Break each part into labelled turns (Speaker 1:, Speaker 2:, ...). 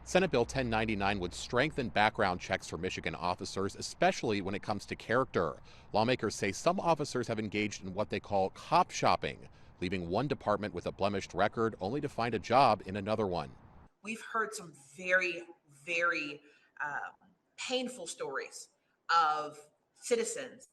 Speaker 1: Senate Bill 1099 would strengthen background checks for Michigan officers, especially when it comes to character. Lawmakers say some officers have engaged in what they call cop shopping, leaving one department with a blemished record only to find a job in another one.
Speaker 2: We've heard some very, very painful stories of citizens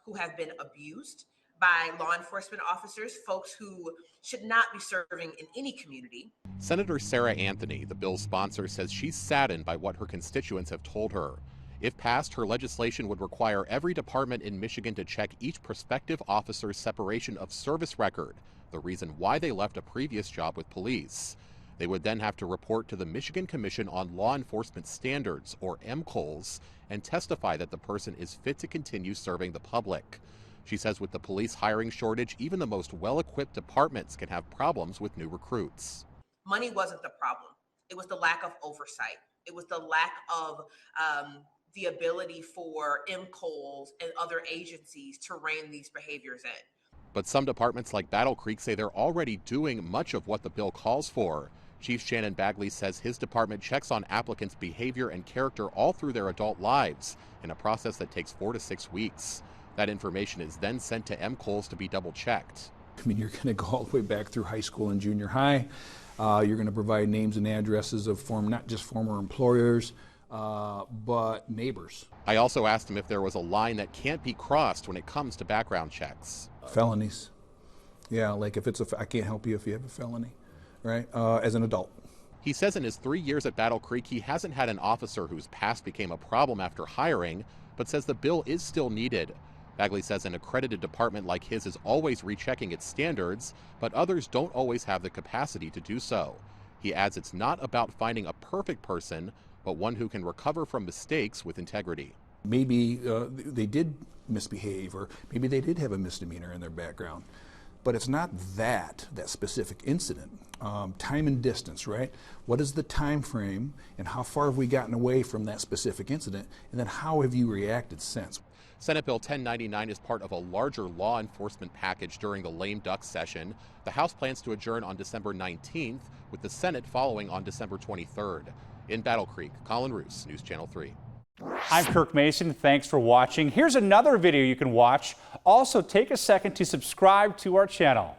Speaker 2: who have been abused by law enforcement officers, folks who should not be serving in any community.
Speaker 1: Senator Sarah Anthony, the bill's sponsor, says she's saddened by what her constituents have told her. If passed, her legislation would require every department in Michigan to check each prospective officer's separation of service record, the reason why they left a previous job with police. They would then have to report to the Michigan Commission on Law Enforcement Standards, or MCOLS, and testify that the person is fit to continue serving the public. She says with the police hiring shortage, even the most well-equipped departments can have problems with new recruits.
Speaker 2: Money wasn't the problem. It was the lack of oversight. It was the lack of the ability for MCOLS and other agencies to rein these behaviors in.
Speaker 1: But some departments like Battle Creek say they're already doing much of what the bill calls for. Chief Shannon Bagley says his department checks on applicants' behavior and character all through their adult lives in a process that takes 4 to 6 weeks. That information is then sent to MCOLS to be double-checked.
Speaker 3: I mean, you're going to go all the way back through high school and junior high. You're going to provide names and addresses of not just former employers, but neighbors.
Speaker 1: I also asked him if there was a line that can't be crossed when it comes to background checks.
Speaker 3: Felonies. Yeah, like if it's I can't help you if you have a felony, right, as an adult.
Speaker 1: He says in his 3 years at Battle Creek, he hasn't had an officer whose past became a problem after hiring, but says the bill is still needed. Bagley says an accredited department like his is always rechecking its standards, but others don't always have the capacity to do so. He adds it's not about finding a perfect person, but one who can recover from mistakes with integrity.
Speaker 3: Maybe they did misbehave, or maybe they did have a misdemeanor in their background. But it's not that specific incident. Time and distance, right? What is the time frame, and how far have we gotten away from that specific incident, and then how have you reacted since?
Speaker 1: Senate Bill 1099 is part of a larger law enforcement package during the lame duck session. The House plans to adjourn on December 19th, with the Senate following on December 23rd. In Battle Creek, Colin Roos, News Channel 3.
Speaker 4: I'm Kirk Mason. Thanks for watching. Here's another video you can watch. Also, take a second to subscribe to our channel.